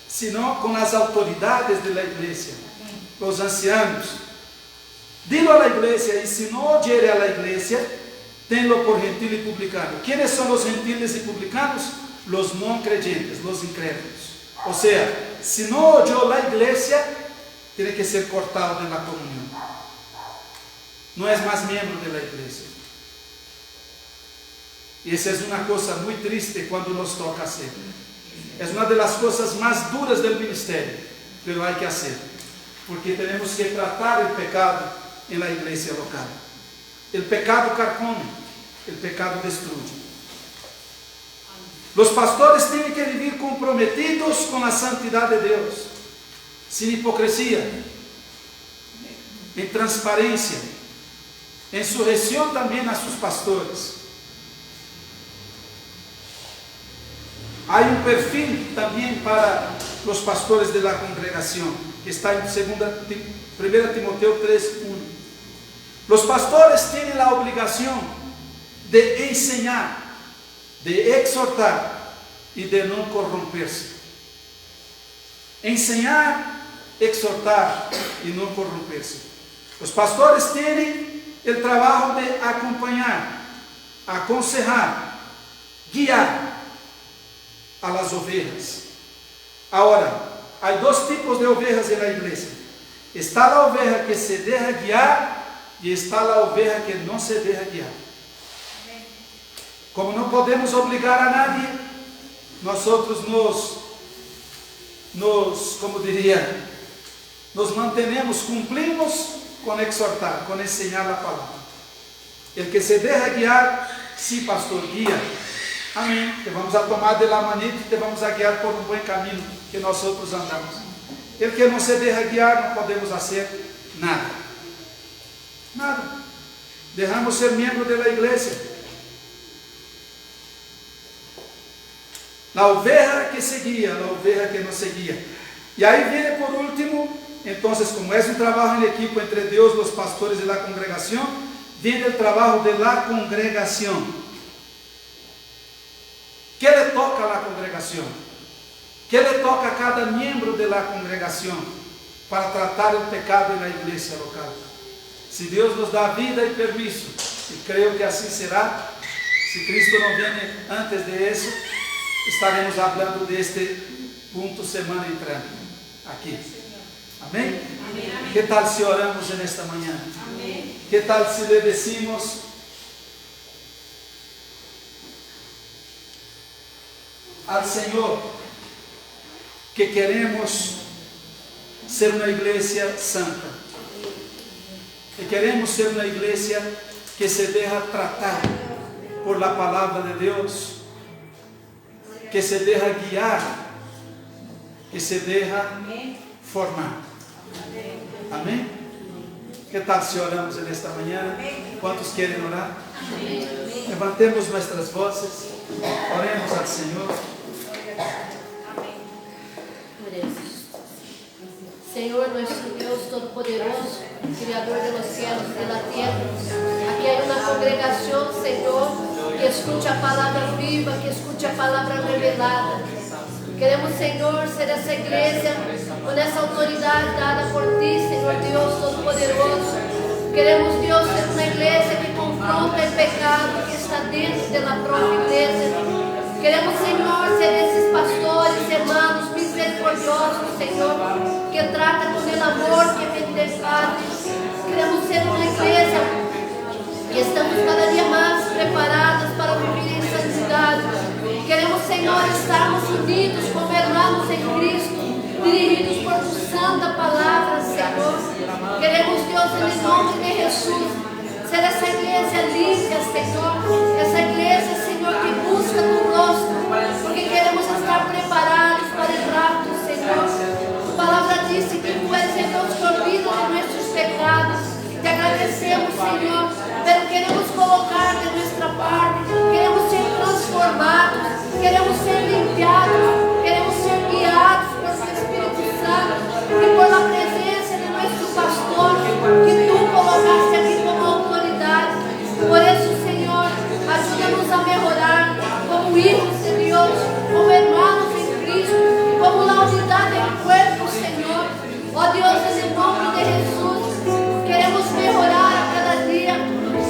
sino con las autoridades de la iglesia, los ancianos. Dilo a la iglesia, y si no oyere a la iglesia, tenlo por gentil y publicano. ¿Quiénes son los gentiles y publicanos? Los no creyentes, los incrédulos. O sea, si no oyó la iglesia, tiene que ser cortado de la comunión. No es más miembro de la iglesia. Y esa es una cosa muy triste cuando nos toca hacer. Es una de las cosas más duras del ministerio, pero hay que hacer, porque tenemos que tratar el pecado en la iglesia local. El pecado carcome, el pecado destruye. Los pastores tienen que vivir comprometidos con la santidad de Dios, sin hipocresía, en transparencia, en sujeción también a sus pastores. Hay un perfil también para los pastores de la congregación, que está en 1 Timoteo 3:1. Los pastores tienen la obligación de enseñar, de exhortar y de no corromperse. Enseñar, exhortar y no corromperse. Os pastores têm o trabalho de acompanhar, aconselhar, guiar a las ovejas. Agora, há dois tipos de ovejas na igreja. Está a oveja que se deixa guiar e está a oveja que não se deixa guiar. Como não podemos obrigar a nadie, nós nos mantenemos, cumprimos com exortar, com ensinar a palavra. El que se deixa guiar, sim, pastor, guia. Amém. Te vamos a tomar de la manita e te vamos a guiar por um bom caminho que nós outros andamos. El que não se deixa guiar, não podemos fazer nada. Nada. Deixamos ser membro da igreja. A oveja que se guia, a oveja que não se guia. E aí vem por último, então, como é um trabalho em equipo entre Deus, os pastores e a congregação, vem o trabalho de la congregação. Que le toca a congregação? Que le toca a cada membro da congregação para tratar o pecado na igreja local? Se Deus nos dá vida e permisso, e creio que assim será, se Cristo não vier antes de isso, estaremos falando deste ponto semana entrando aqui. Amém? Amém? Que tal se oramos nesta manhã? Amém. Que tal se le decimos: al Senhor que queremos ser uma igreja santa, que queremos ser uma igreja que se deja tratar por la palavra de Deus, que se deja guiar, que se deja formar. Amém? Que tal se oramos nesta manhã? Quantos querem orar? Levantemos nossas vozes, oremos ao Senhor. Señor nuestro Dios Todopoderoso, Criador de los cielos y de la tierra, aquí hay una congregación, Señor, que escucha a palabra viva, que escucha a palabra revelada. Queremos, Señor, ser essa igreja com essa autoridade dada por Ti, Senhor Deus Todo-Poderoso. Queremos, Deus, ser uma igreja que confronta o pecado que está dentro da própria igreja. Queremos, Senhor, ser esses pastores, irmãos misericordiosos, Senhor, que trata com o amor que vem de Padre. Queremos ser uma igreja que estamos cada dia mais preparados para viver em santidade. Queremos, Senhor, estarmos unidos como irmãos em Cristo, dirigidos por Tu santa palavra, Senhor. Queremos, Deus, em nome de Jesus, ser essa igreja limpia, Senhor. Essa igreja, Senhor, que busca Tu rosto, porque queremos estar preparados para o rapto, Senhor. Tu palavra disse que Tu és el Deus que olvida de nossos pecados. Te agradecemos, Senhor, pero queremos colocar de nossa parte, queremos ser transformados, queremos ser limpiados, queremos ser guiados por Tu Espírito Santo e por la presença de nosso pastor, que Tu colocaste aqui como autoridade. Por isso, Senhor, ajuda-nos a melhorar como hijos de Deus, como hermanos em Cristo, como la unidade em cuerpo, Senhor. Ó Deus, em nome de Jesus, queremos melhorar a cada dia.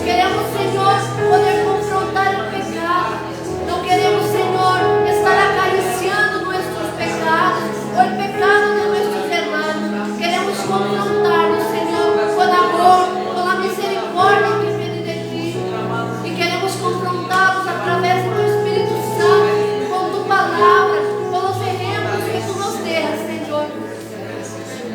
Queremos, Senhor, poder confrontar o pecado. Não queremos, Senhor, estar acariciando nossos pecados ou o pecado de nossos irmãos. Queremos confrontar-nos, Senhor, com amor, com a misericórdia que vem de Ti. E queremos confrontá-los através do Espírito Santo, com Tu palavra, com os exemplos que Tu nos deixas, Senhor.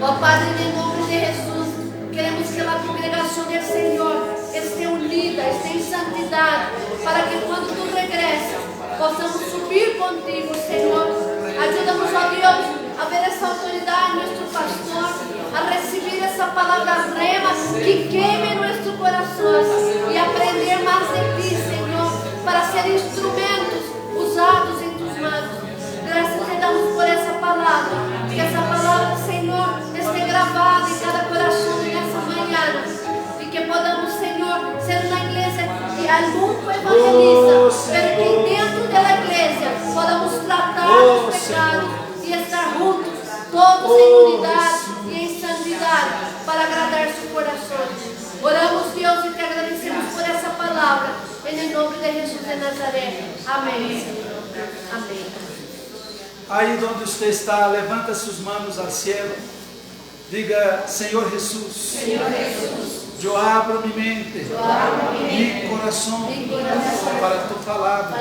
Ó Padre, em nome de Jesus, queremos que a congregação do Senhor esteja unida, esteja em santidade, para que quando Tu regressas, possamos subir contigo, Senhor. Ajuda-nos, ó Deus, a ver essa autoridade, nosso pastor, a receber essa palavra rema que queime nosso coração e aprender mais de Ti, Senhor, para ser instrumentos usados em Tus mãos. Graças Te damos por essa palavra, que essa palavra, Senhor, esteja gravada em cada coração nessa manhã, e que podamos, Senhor, ser uma igreja que al mundo evangeliza, pero que dentro da igreja podamos tratar os pecados e estar juntos, todos em unidade e em santidade, para agradar seu coração. nombre de Jesús de Nazaret. Amén, Señor. Amén. Aí onde você está, levanta suas mãos ao cielo. Diga, Senhor Jesus. Senhor Jesús. Eu abro minha mente, meu coração para tu palavra.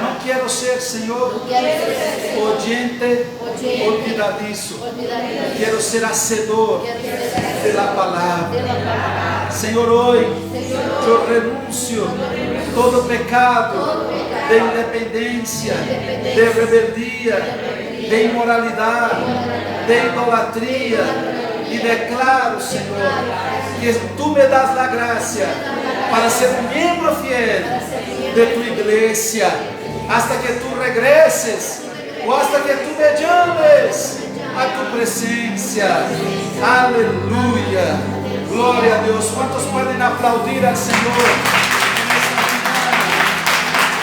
Não quero ser, Senhor, odiante, olvidadiço. Quero ser hacedor da palavra. Senhor, hoje eu renuncio todo pecado de independência, de rebeldia, de imoralidade, de idolatria. E declaro, Senhor, que Tu me das a graça para ser um membro fiel de Tu igreja, hasta que Tu regresses, ou hasta que Tu me llames a Tu presença. Aleluia, glória a Deus. Quantos podem aplaudir ao Senhor nessa manhã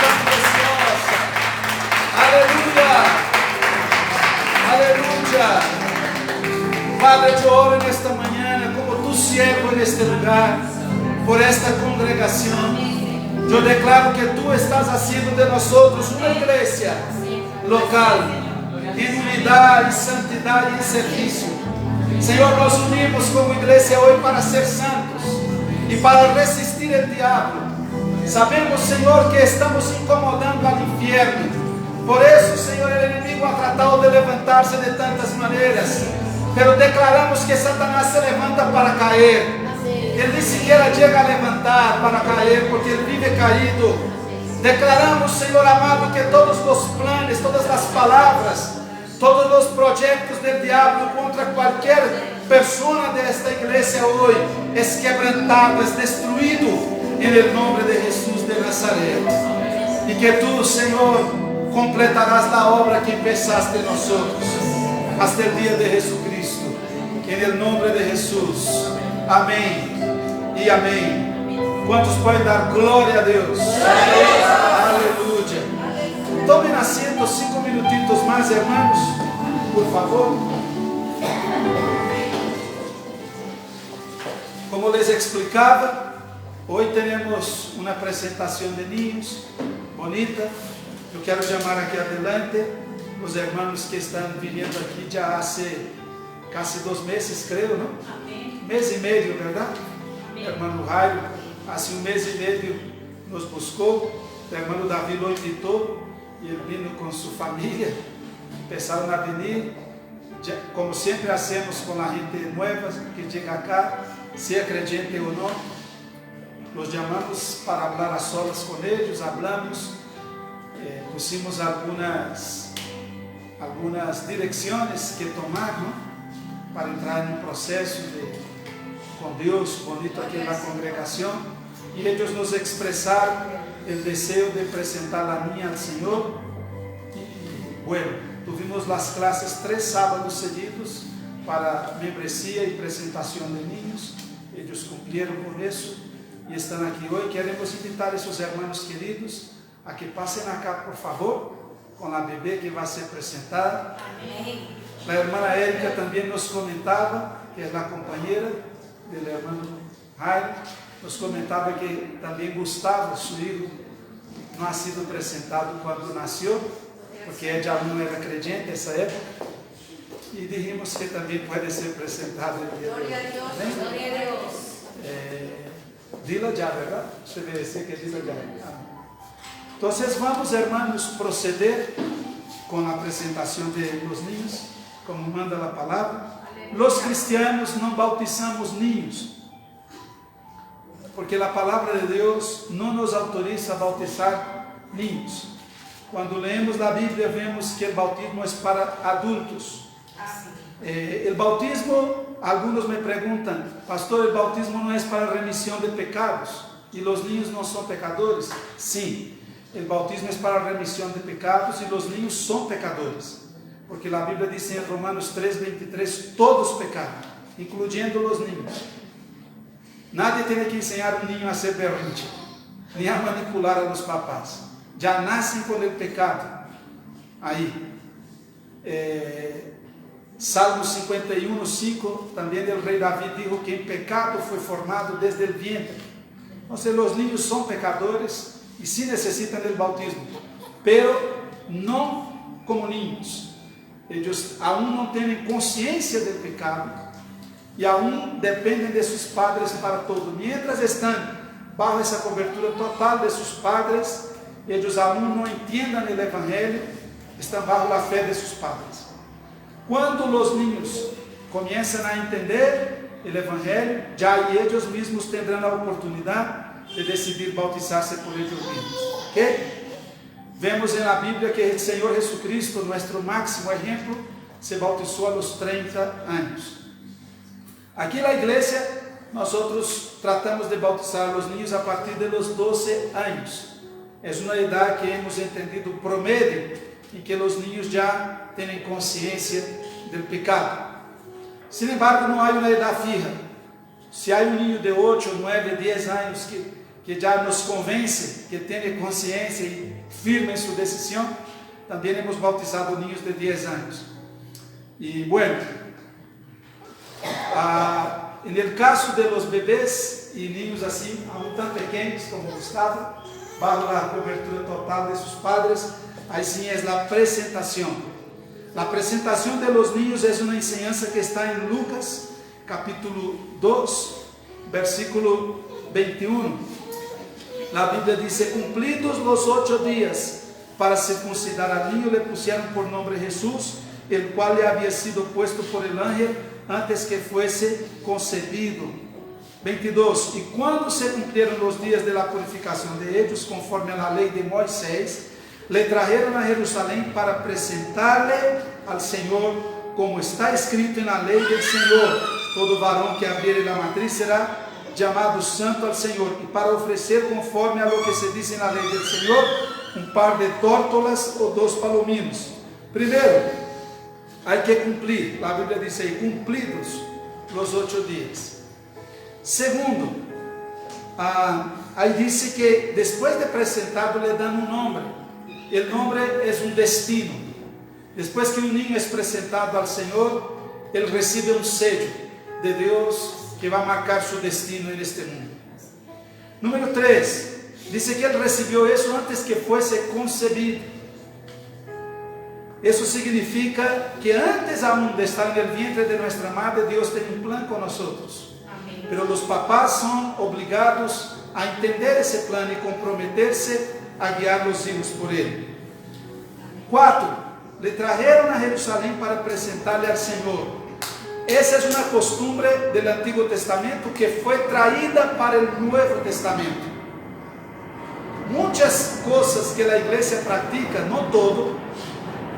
tão preciosa? Aleluia, aleluia. Padre, eu oro nesta manhã, como Tu siervo neste lugar, por esta congregação. Eu declaro que Tu estás fazendo de nós uma igreja local, em unidade, santidade e serviço. Senhor, nós unimos como igreja hoje para ser santos e para resistir o diabo. Sabemos, Senhor, que estamos incomodando ao inferno. Por isso, Senhor, o inimigo ha tratado de levantar-se de tantas maneiras. Pero declaramos que Satanás se levanta para cair. Ele nem sequer chega a levantar para cair, porque ele vive caído. Declaramos, Senhor amado, que todos os planos, todas as palavras, todos os projetos do diabo contra qualquer pessoa desta igreja hoje é quebrantado, é destruído em nome de Jesus de Nazaré. E que Tu, Senhor, completarás a obra que empezaste em nós hasta o dia de Jesucristo. Em nome de Jesus. Amém e amém. Quantos podem dar glória a Deus? Aleluia. Tomem assento 5 minutitos mais, irmãos, por favor. Como les explicava, hoje teremos uma apresentação de niños bonita. Eu quero chamar aqui adelante os irmãos que estão vindo aqui já há casi 2 meses, creio, não? Amém. Mês e meio, verdade? Amém. O irmão Jairo, há 1 mês e meio nos buscou. O irmão Davi lo invitou e ele vindo com sua família. Começaram a vir, como sempre hacemos com a gente nova que chega cá, se é crente ou não. Nos chamamos para falar a solas com eles, hablamos, pusimos algumas direções que tomar, não? Para entrar em um processo com Deus bonito aqui na congregação. E eles nos expressaram o desejo de apresentar a mim ao Senhor. E, bueno, tuvimos as classes 3 sábados seguidos para membresia e apresentação de niños. Eles cumpriram com isso e estão aqui hoje. Queremos invitar esses irmãos queridos a que passem acá, por favor, com a bebê que vai ser apresentada. Amém. A irmã Érica também nos comentava, que é a companheira do irmão Jairo, nos comentava que também Gustavo, seu filho, não ha sido apresentado quando nasceu, porque ela não era crente nessa época, e dijimos que também pode ser apresentado el día de hoy. Glória a Deus. Amém? Glória a Deus. Dila já, verdade? Você deve dizer que dila já. Então, vamos, irmãos, proceder com a apresentação de los niños, como manda a palavra. Los cristianos não bautizamos niños, porque a palavra de Deus não nos autoriza a bautizar niños. Quando leemos a Bíblia, vemos que o bautismo é para adultos. O bautismo, alguns me perguntam, pastor, o bautismo não é para remissão de pecados e os niños não são pecadores? Sim, o bautismo é para remissão de pecados e os niños são pecadores. Porque a Bíblia diz em Romanos 3:23, todos pecaram, incluindo os niños. Nadie tem que ensinar um niño a ser berrinche, nem a manipular a los papás. Já nascem com o pecado. Aí, Salmo 51:5, também o rei Davi dijo que em pecado foi formado desde o vientre. Entonces los niños son pecadores y sí necesitan el bautismo, pero no como niños. Ellos aún no tienen conciencia del pecado y aún dependen de sus padres para todo. Mientras están bajo esa cobertura total de sus padres, ellos aún no entiendan el Evangelio, están bajo la fe de sus padres. Cuando los niños comienzan a entender el Evangelio, ya ellos mismos tendrán la oportunidad de decidir bautizarse por ellos mismos. ¿Okay? Vemos en la Biblia que el Señor Jesucristo, nuestro máximo ejemplo, se bautizó a los 30 años. Aquí en la iglesia, nosotros tratamos de bautizar a los niños a partir de los 12 años. Es una edad que hemos entendido promedio, en que los niños ya tienen conciencia del pecado. Sin embargo, no hay una edad fija. Si hay un niño de 8, 9, 10 años que ya nos convence, que tiene conciencia y firme en su decisión, también hemos bautizado niños de 10 años. Y bueno, en el caso de los bebés y niños así, aún tan pequeños como Gustavo, bajo la cobertura total de sus padres, ahí sí es la presentación. La presentación de los niños es una enseñanza que está en Lucas, capítulo 2, versículo 21. La Biblia dice: cumplidos los 8 días para circuncidar al niño, le pusieron por nombre Jesús, el cual le había sido puesto por el ángel antes que fuese concebido. 22. Y cuando se cumplieron los días de la purificación de ellos, conforme a la ley de Moisés, le trajeron a Jerusalén para presentarle al Señor, como está escrito en la ley del Señor: todo varón que abriere la matriz será llamado santo al Señor, y para ofrecer, conforme a lo que se dice en la ley del Señor, un par de tórtolas o 2 palominos. Primero, hay que cumplir, la Biblia dice ahí, cumplidos los 8 días. Segundo, ahí dice que después de presentarlo le dan un nombre. El nombre es un destino. Después que un niño es presentado al Señor, él recibe un sello de Dios que va a marcar su destino en este mundo. Número 3, dice que él recibió eso antes que fuese concebido. Eso significa que antes aún de estar en el vientre de nuestra madre, Dios tiene un plan con nosotros. Amén. Pero los papás son obligados a entender ese plan y comprometerse a guiar los hijos por él. 4, le trajeron a Jerusalén para presentarle al Señor. Esa es una costumbre del Antiguo Testamento que fue traída para el Nuevo Testamento. Muchas cosas que la iglesia practica, no todo,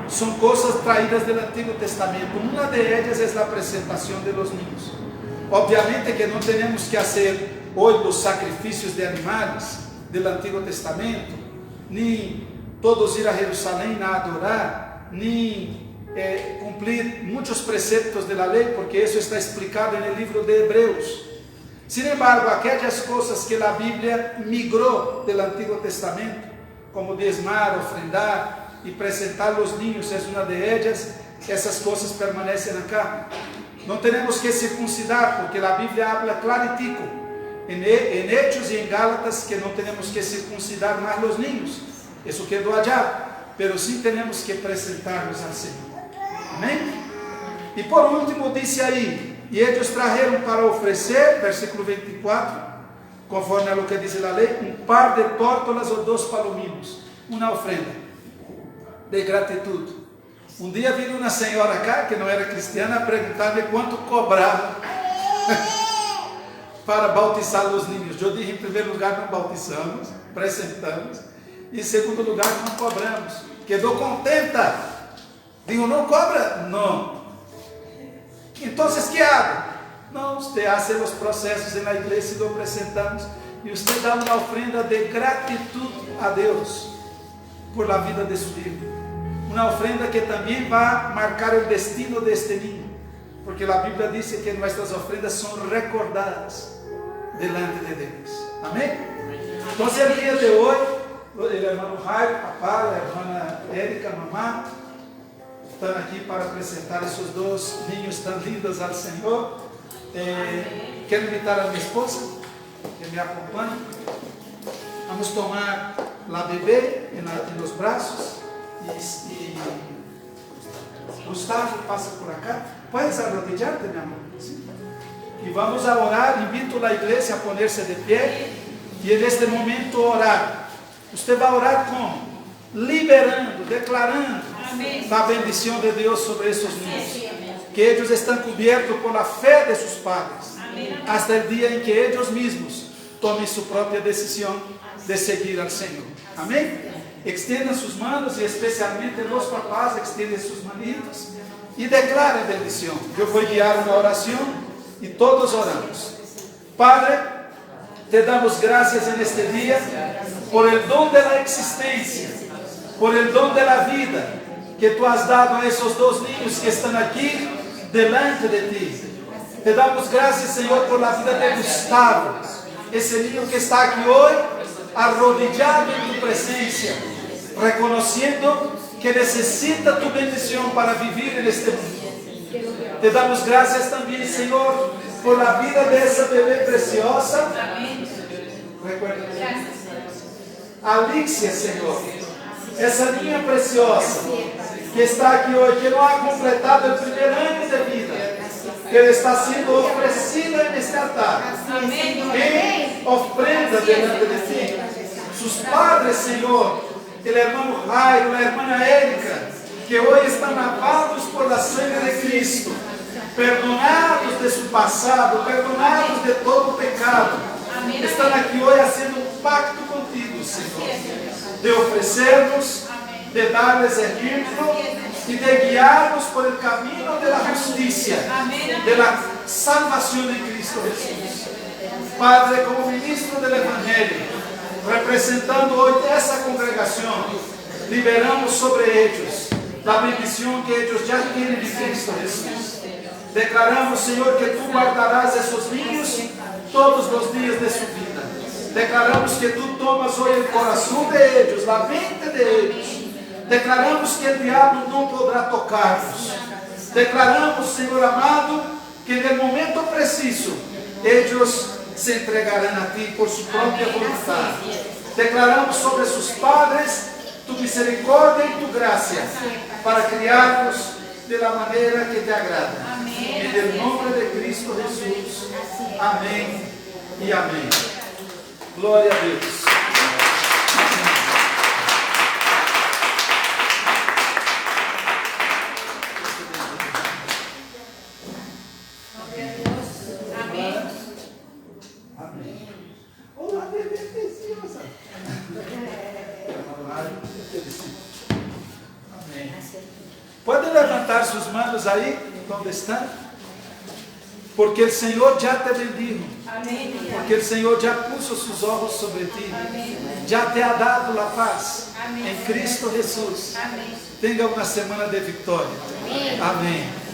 son cosas traídas del Antiguo Testamento. Una de ellas es la presentación de los niños. Obviamente que no tenemos que hacer hoy los sacrificios de animales del Antiguo Testamento, ni todos ir a Jerusalén a adorar, ni cumplir muchos preceptos de la ley, porque eso está explicado en el libro de Hebreos. Sin embargo, aquellas cosas que la Biblia migró del Antiguo Testamento, como diezmar, ofrendar y presentar a los niños, es una de ellas. Esas cosas permanecen acá. No tenemos que circuncidar, porque la Biblia habla claritico en Hechos y en Gálatas que no tenemos que circuncidar más los niños. Eso quedó allá, pero sí tenemos que presentarlos al Señor. Amén. Y por último dice ahí: y ellos trajeron para ofrecer, versículo 24, conforme a lo que dice la ley, un par de tórtolas o 2 palominos, una ofrenda de gratitud. Un día vino una señora acá que no era cristiana a preguntarme cuánto cobraba para bautizar los niños. Yo dije: en primer lugar, no bautizamos, presentamos, y en segundo lugar, no cobramos. Quedó contenta. Digo: ¿no cobra? No. Entonces, ¿qué hago? No, usted hace los procesos en la iglesia y lo presentamos, y usted da una ofrenda de gratitud a Dios por la vida de su hijo. Una ofrenda que también va a marcar el destino de este niño, porque la Biblia dice que nuestras ofrendas son recordadas delante de Dios. Amén. Entonces, el día de hoy, el hermano Jairo, papá, la hermana Erika, mamá, están aquí para presentar esos 2 niños tan lindos al Señor. Quiero invitar a mi esposa que me acompañe. Vamos tomar a bebê em los braços. E Gustavo, passa por acá. Puedes arrodillarte, mi amor. ¿Sí? Y vamos a orar. Invito a la iglesia a ponerse de pie. Y en este momento orar. Usted va a orar como? Liberando, declarando la bendición de Dios sobre esos niños. Que ellos están cubiertos por la fe de sus padres. Hasta el día en que ellos mismos tomen su propia decisión de seguir al Señor. Amén. Extiendan sus manos y especialmente los papás extienden sus manitos y declaren bendición. Yo voy a guiar una oración y todos oramos. Padre, te damos gracias en este día por el don de la existencia, por el don de la vida que tú has dado a esos dos niños que están aquí delante de ti. Te damos gracias, Señor, por la vida de Gustavo, ese niño que está aquí hoy, arrodillado en tu presencia, reconociendo que necesita tu bendición para vivir en este mundo. Te damos gracias también, Señor, por la vida de esa bebé preciosa. Recuerda, Alicia, Señor, esa niña preciosa que está aquí hoy, que no ha completado el primer año de vida, que está siendo ofrecida en este altar, en ofrenda delante de ti. Sus padres, Señor, el hermano Jairo, la hermana Erika, que hoy están lavados por la sangre de Cristo, perdonados de su pasado, perdonados de todo pecado, están aquí hoy haciendo un pacto contigo, Señor, de ofrecernos, de darles ejemplo y de guiarnos por el camino de la justicia, de la salvación en Cristo Jesús. Padre, como ministro del Evangelio, representando hoy esa congregación, liberamos sobre ellos la bendición que ellos ya tienen en Cristo Jesús. Declaramos, Señor, que tú guardarás a esos niños todos los días de su vida. Declaramos que tú tomas hoy el corazón de ellos, la mente de ellos. Declaramos que el diablo no podrá tocarnos. Declaramos, Señor amado, que en el momento preciso ellos se entregarán a ti por su propia voluntad. Declaramos sobre sus padres tu misericordia y tu gracia para criarlos de la manera que te agrada. En el nombre de Cristo Jesús. Amén y amén. Gloria a Dios. Pueden levantar sus manos ahí donde están, porque el Señor ya te bendijo, porque el Señor ya puso sus ojos sobre ti, ya te ha dado la paz en Cristo Jesús. Tenga una semana de victoria. Amén.